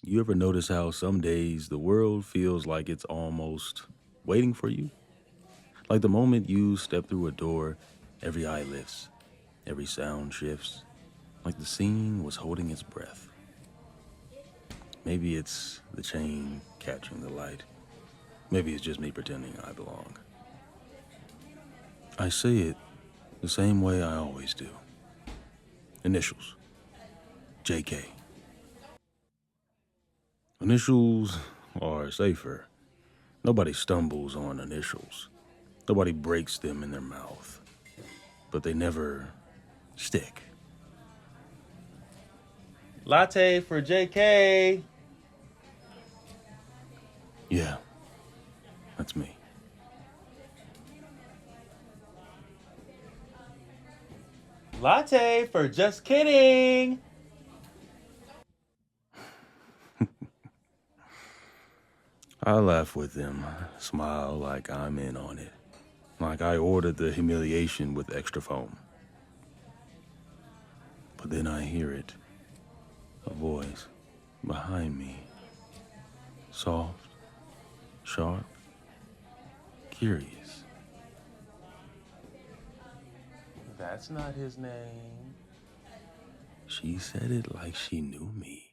You ever notice how some days the world feels like it's almost waiting for you? Like the moment you step through a door, every eye lifts, every sound shifts, like the scene was holding its breath. Maybe it's the chain catching the light. Maybe it's just me pretending I belong. I say it the same way I always do. Initials, JK. Initials are safer. Nobody stumbles on initials. Nobody breaks them in their mouth. But they never stick. Latte for JK. Yeah, that's me. Latte for just kidding. I laugh with them, smile like I'm in on it. Like I ordered the humiliation with extra foam. But then I hear it, a voice behind me. Soft, sharp, curious. That's not his name. She said it like she knew me.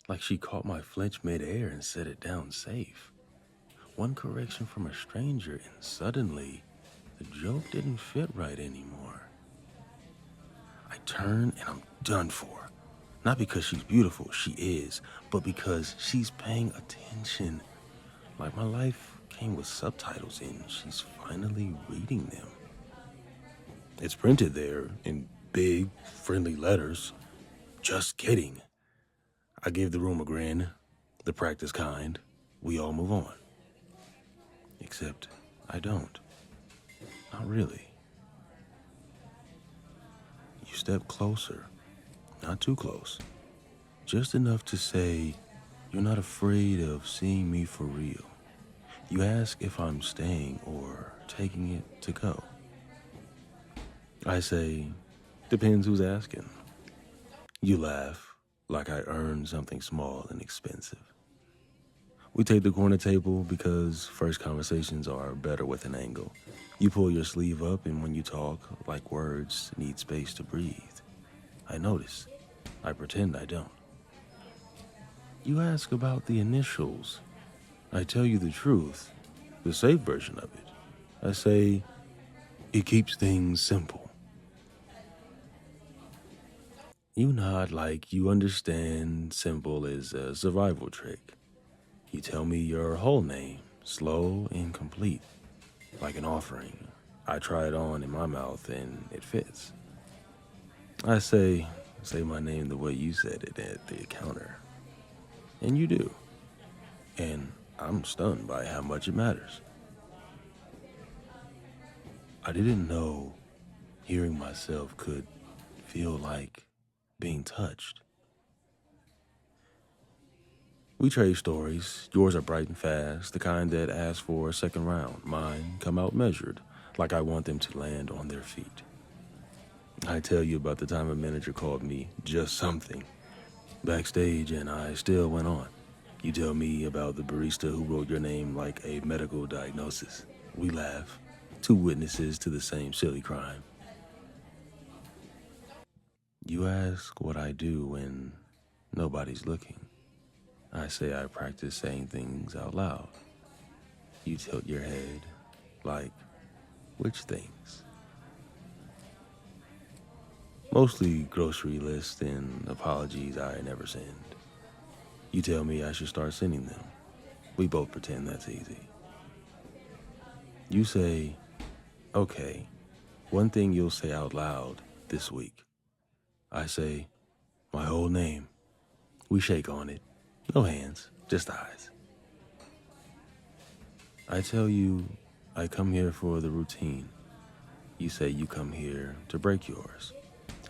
Like she caught my flinch midair and set it down safe. One correction from a stranger, and suddenly, the joke didn't fit right anymore. I turn and I'm done for. Not because she's beautiful, she is, but because she's paying attention. Like my life came with subtitles and she's finally reading them. It's printed there in big, friendly letters. Just kidding. I gave the room a grin, the practice kind. We all move on. Except I don't. Not really. You step closer. Not too close. Just enough to say, you're not afraid of seeing me for real. You ask if I'm staying or taking it to go. I say, depends who's asking. You laugh, like I earned something small and expensive. We take the corner table because first conversations are better with an angle. You pull your sleeve up, and when you talk, like words need space to breathe. I notice. I pretend I don't. You ask about the initials. I tell you the truth, the safe version of it. I say, it keeps things simple. You nod like you understand simple is a survival trick. You tell me your whole name, slow and complete, like an offering. I try it on in my mouth and it fits. I say my name the way you said it at the counter. And you do. And I'm stunned by how much it matters. I didn't know hearing myself could feel like being touched. We trade stories. Yours are bright and fast, the kind that ask for a second round. Mine come out measured, like I want them to land on their feet. I tell you about the time a manager called me just something backstage and I still went on. You tell me about the barista who wrote your name like a medical diagnosis. We laugh. Two witnesses to the same silly crime. You ask what I do when nobody's looking. I say I practice saying things out loud. You tilt your head, like, which things? Mostly grocery lists and apologies I never send. You tell me I should start sending them. We both pretend that's easy. You say, okay, one thing you'll say out loud this week. I say, my whole name. We shake on it. No hands, just eyes. I tell you, I come here for the routine. You say you come here to break yours.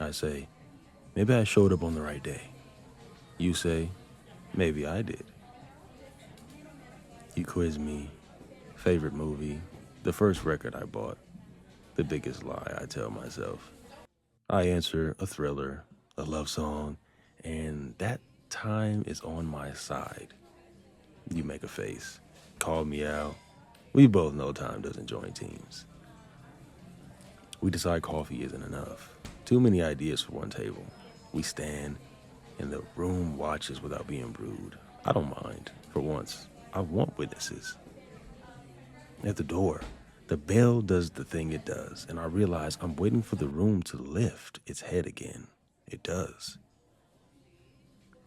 I say, maybe I showed up on the right day. You say, maybe I did. You quiz me. Favorite movie, the first record I bought, the biggest lie I tell myself. I answer a thriller, a love song, and that Time is on my side. You make a face. Call me out. We both know time doesn't join teams. We decide coffee isn't enough. Too many ideas for one table. We stand, and the room watches without being rude. I don't mind. For once, I want witnesses. At the door, the bell does the thing it does, and I realize I'm waiting for the room to lift its head again. It does.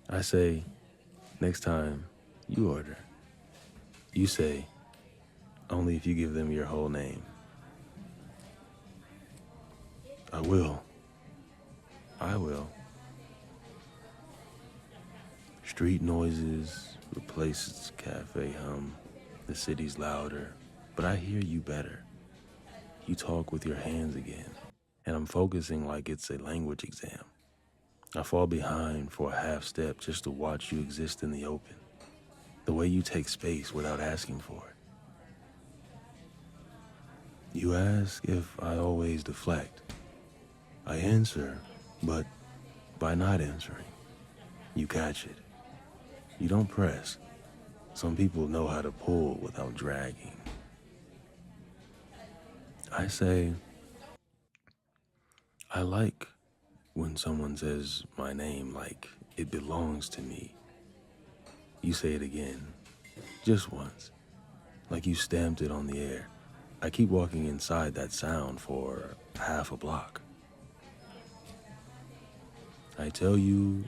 I say, next time, you order. You say, only if you give them your whole name. I will. I will. Street noises replaces cafe hum. The city's louder, but I hear you better. You talk with your hands again, and I'm focusing like it's a language exam. I fall behind for a half step just to watch you exist in the open. The way you take space without asking for it. You ask if I always deflect. I answer, but by not answering, you catch it. You don't press. Some people know how to pull without dragging. I say, I like when someone says my name like it belongs to me. You say it again, just once, like you stamped it on the air. I keep walking inside that sound for half a block. I tell you,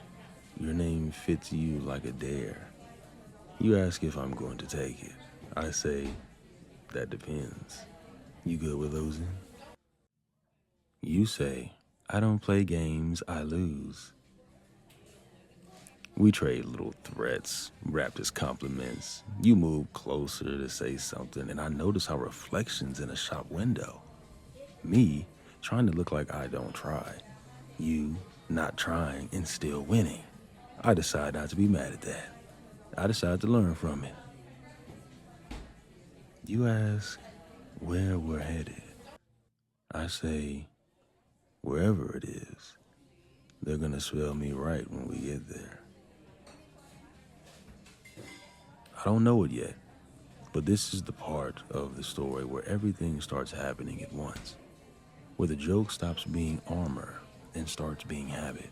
your name fits you like a dare. You ask if I'm going to take it. I say, that depends. You good with losing? You say, I don't play games, I lose. We trade little threats, wrapped as compliments. You move closer to say something, and I notice our reflections in a shop window. Me, trying to look like I don't try. You, not trying and still winning. I decide not to be mad at that. I decide to learn from it. You ask where we're headed. I say, wherever it is, they're gonna smell me right when we get there. I don't know it yet, but this is the part of the story where everything starts happening at once. Where the joke stops being armor and starts being habit.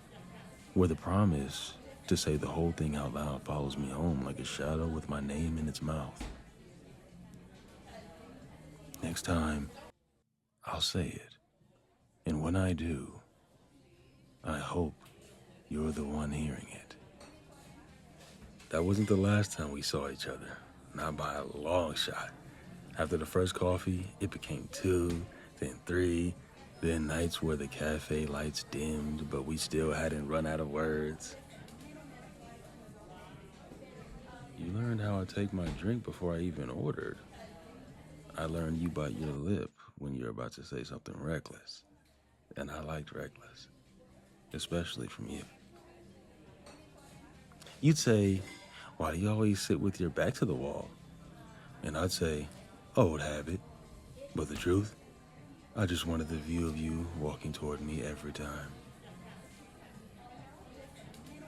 Where the promise to say the whole thing out loud follows me home like a shadow with my name in its mouth. Next time, I'll say it. And when I do, I hope you're the one hearing it. That wasn't the last time we saw each other, not by a long shot. After the first coffee, it became 2, then 3, then nights where the cafe lights dimmed, but we still hadn't run out of words. You learned how I take my drink before I even ordered. I learned you bite your lip when you're about to say something reckless. And I liked reckless, especially from you. You'd say, why do you always sit with your back to the wall? And I'd say, old habit. But the truth, I just wanted the view of you walking toward me every time.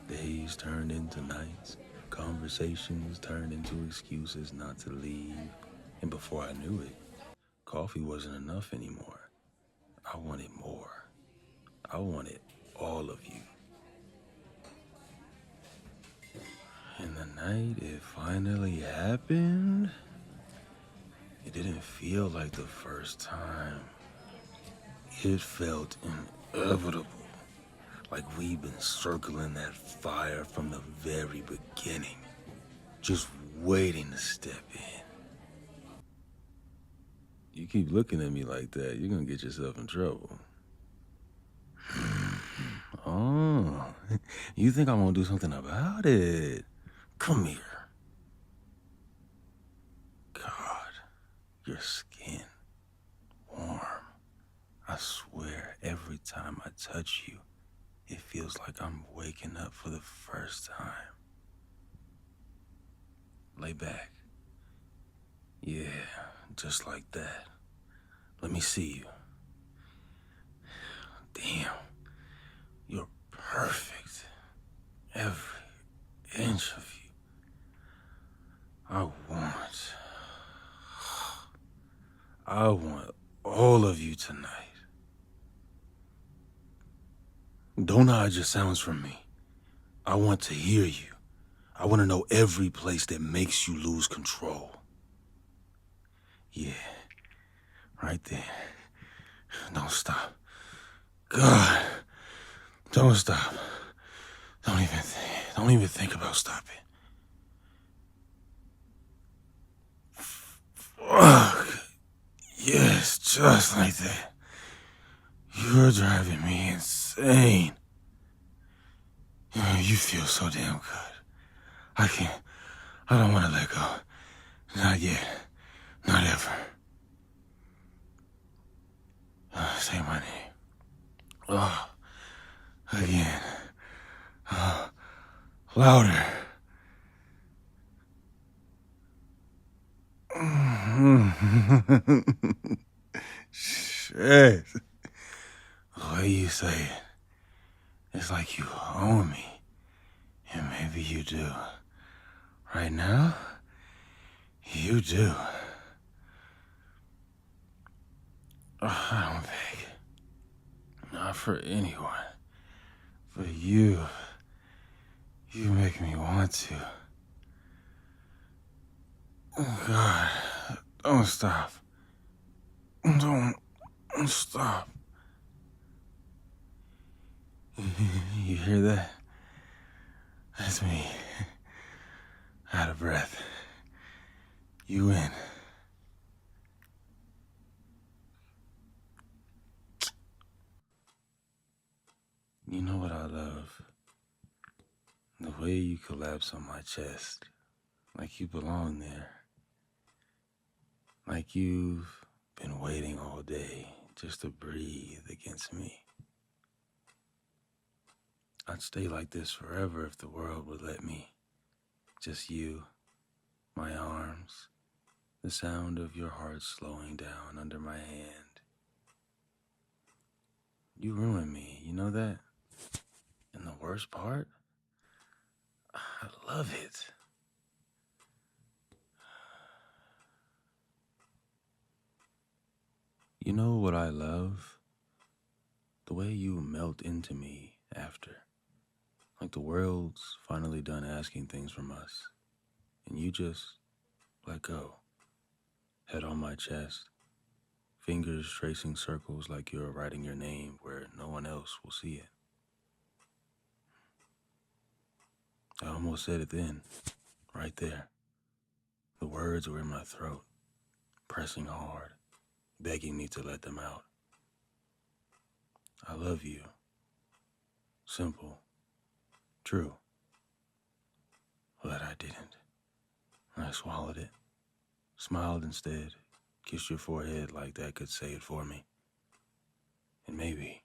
Days turned into nights, conversations turned into excuses not to leave, and before I knew it, coffee wasn't enough anymore. I wanted more. I wanted all of you. And the night it finally happened, it didn't feel like the first time. It felt inevitable, like we'd been circling that fire from the very beginning, just waiting to step in. You keep looking at me like that, you're gonna get yourself in trouble. Oh, you think I'm gonna do something about it? Come here. God, your skin, warm. I swear, every time I touch you, it feels like I'm waking up for the first time. Lay back. Yeah, just like that. Let me see you. Damn, you're perfect. Every inch of you. I want all of you tonight. Don't hide your sounds from me. I want to hear you. I want to know every place that makes you lose control. Yeah, right there. Don't stop. God, don't stop. Don't even think about stopping. Fuck. Yes, just like that. You're driving me insane. You feel so damn good. I don't want to let go. Not yet. Not ever. Say my name. Oh, again. Louder. Shit. The way you say it, it's like you own me. And maybe you do. Right now, you do. I don't beg. Not for anyone. But you make me want to. Oh, God, don't stop. Don't stop. You hear that? That's me. Out of breath. You in. You know what I love? The way you collapse on my chest. Like you belong there. Like you've been waiting all day just to breathe against me. I'd stay like this forever if the world would let me. Just you, my arms, the sound of your heart slowing down under my hand. You ruined me, you know that? And the worst part? I love it. You know what I love? The way you melt into me after. Like the world's finally done asking things from us. And you just let go. Head on my chest. Fingers tracing circles like you're writing your name where no one else will see it. I almost said it then, right there. The words were in my throat, pressing hard, begging me to let them out. I love you. Simple. True. But I didn't. I swallowed it, smiled instead, kissed your forehead like that could say it for me. And maybe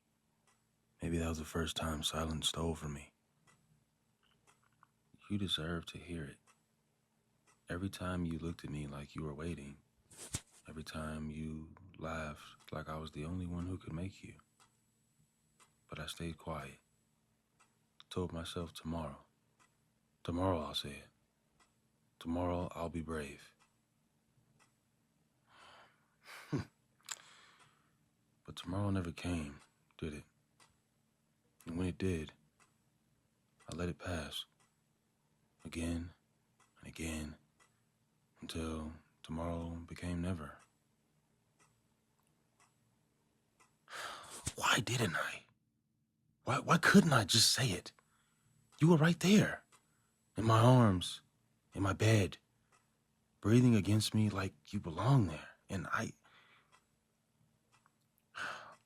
that was the first time silence stole from me. You deserve to hear it. Every time you looked at me like you were waiting, every time you laughed like I was the only one who could make you. But I stayed quiet, told myself tomorrow I'll say it. Tomorrow I'll be brave. But tomorrow never came, did it? And when it did, I let it pass. Again and again, until tomorrow became never. Why didn't I? Why couldn't I just say it? You were right there, in my arms, in my bed, breathing against me like you belong there. And I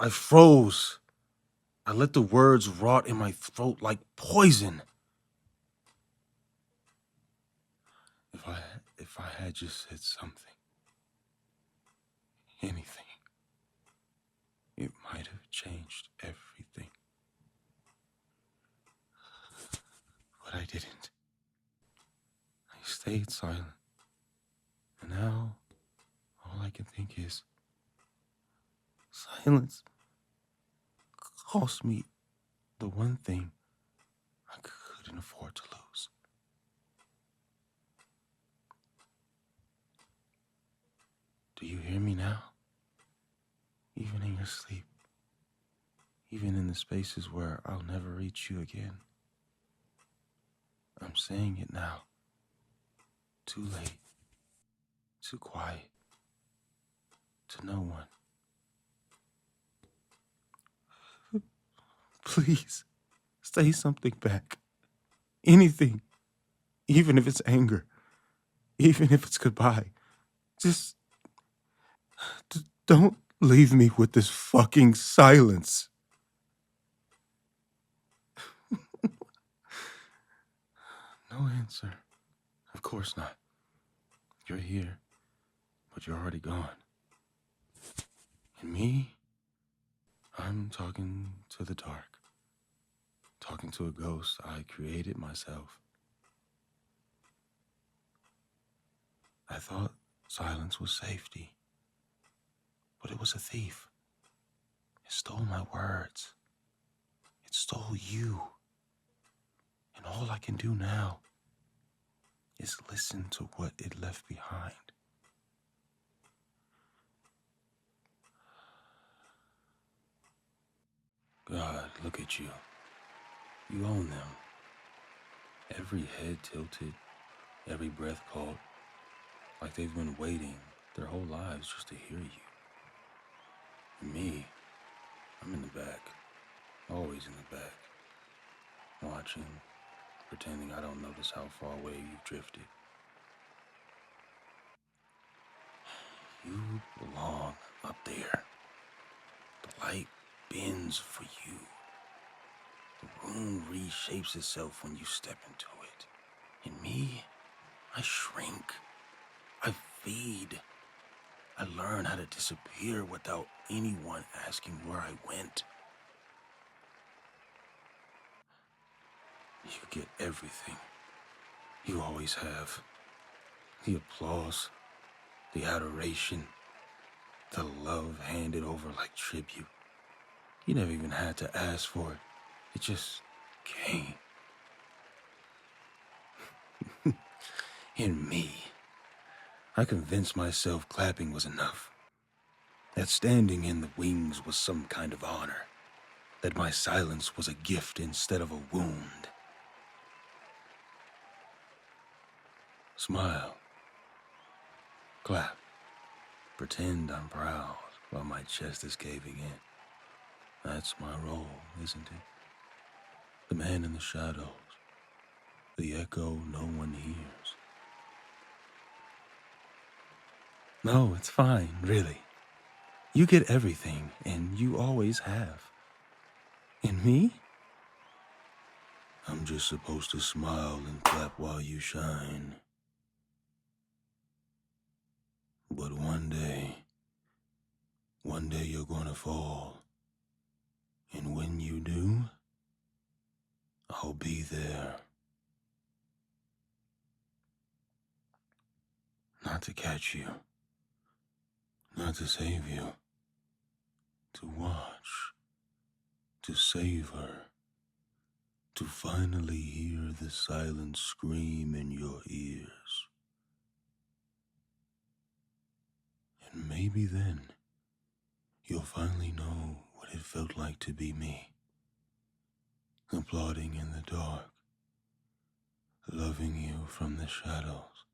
froze. I let the words rot in my throat like poison. If I had just said something, anything, it might have changed everything. But I didn't. I stayed silent. And now, all I can think is, silence cost me the one thing I couldn't afford to lose. hear me now? Even in your sleep, even in the spaces where I'll never reach you again. I'm saying it now. Too late, too quiet, to no one. Please, say something back. Anything, even if it's anger, even if it's goodbye. Just don't leave me with this fucking silence. No answer. Of course not. You're here, but you're already gone. And me, I'm talking to the dark. Talking to a ghost I created myself. I thought silence was safety, but it was a thief. It stole my words. It stole you. And all I can do now is listen to what it left behind. God, look at you. You own them. Every head tilted, every breath caught, like they've been waiting their whole lives just to hear you. And me, I'm in the back, always in the back, watching, pretending I don't notice how far away you've drifted. You belong up there. The light bends for you. The room reshapes itself when you step into it. And me, I shrink. I fade. I learn how to disappear without anyone asking where I went. You get everything. You always have. The applause, the adoration, the love handed over like tribute. You never even had to ask for it. It just came. In me, I convinced myself clapping was enough. That standing in the wings was some kind of honor. That my silence was a gift instead of a wound. Smile. Clap. Pretend I'm proud while my chest is caving in. That's my role, isn't it? The man in the shadows. The echo no one hears. No, it's fine, really. You get everything, and you always have. And me? I'm just supposed to smile and clap while you shine. But one day you're gonna fall. And when you do, I'll be there. Not to catch you. Not to save you. To watch. To savor. To finally hear the silence scream in your ears. And maybe then, you'll finally know what it felt like to be me. Applauding in the dark. Loving you from the shadows.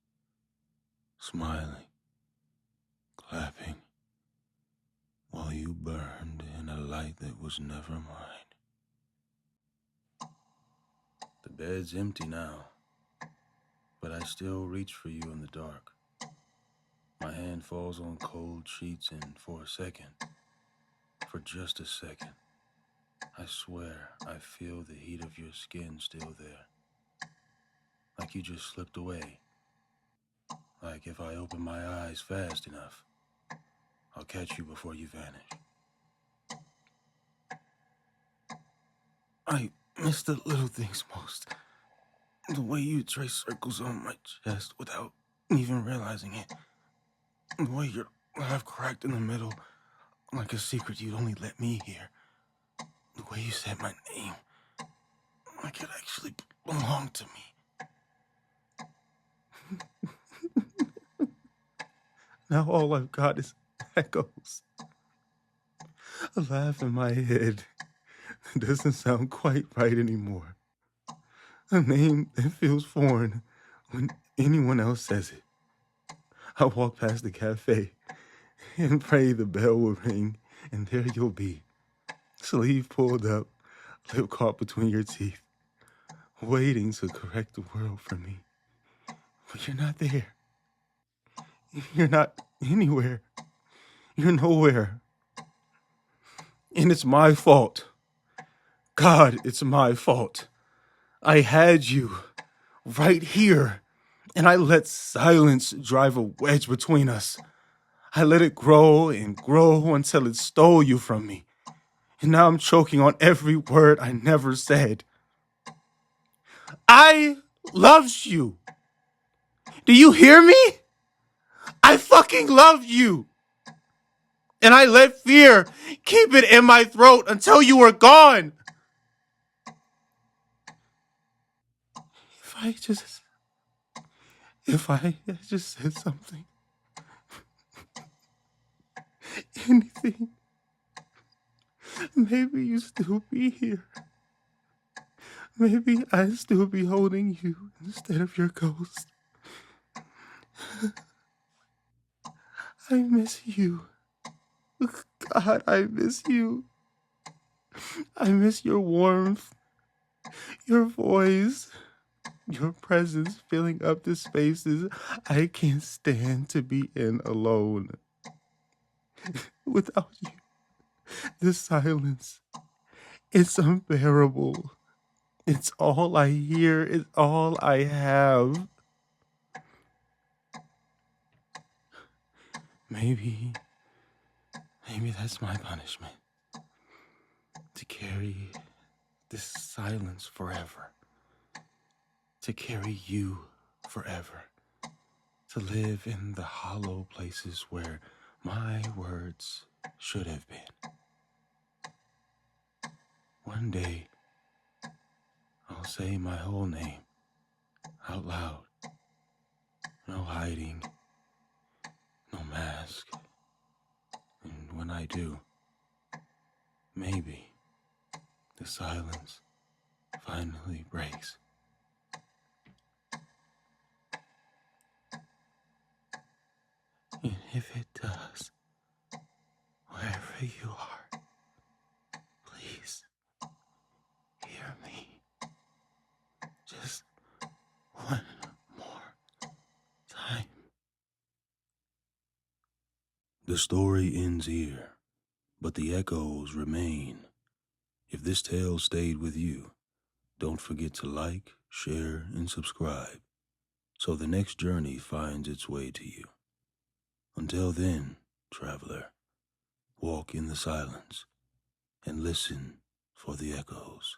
Smiling. Clapping. While you burned in a light that was never mine. The bed's empty now, but I still reach for you in the dark. My hand falls on cold sheets, and for a second, for just a second, I swear I feel the heat of your skin still there. Like you just slipped away. Like if I open my eyes fast enough, I'll catch you before you vanish. I miss the little things most. The way you trace circles on my chest without even realizing it. The way your laugh cracked in the middle, like a secret you'd only let me hear. The way you said my name, like it actually belonged to me. Now all I've got is echoes. A laugh in my head doesn't sound quite right anymore. A name that feels foreign when anyone else says it. I walk past the cafe and pray the bell will ring, and there you'll be. Sleeve pulled up, lip caught between your teeth, waiting to correct the world for me. But you're not there. You're not anywhere. You're nowhere. And it's my fault. God, it's my fault. I had you right here, and I let silence drive a wedge between us. I let it grow and grow until it stole you from me. And now I'm choking on every word I never said. I loved you. Do you hear me? I fucking love you. And I let fear keep it in my throat until you were gone. If I just said something, anything, maybe you'd still be here. Maybe I'd still be holding you instead of your ghost. I miss you. God, I miss you. I miss your warmth, your voice, your presence filling up the spaces I can't stand to be in alone. Without you, the silence, it's unbearable. It's all I hear. It's all I have. Maybe that's my punishment. To carry this silence forever. To carry you forever. To live in the hollow places where my words should have been. One day, I'll say my whole name out loud. No hiding, no mask. And when I do, maybe the silence finally breaks. And if it does, wherever you are, please hear me. Just one more time. The story ends here, but the echoes remain. If this tale stayed with you, don't forget to like, share, and subscribe so the next journey finds its way to you. Until then, traveler, walk in the silence and listen for the echoes.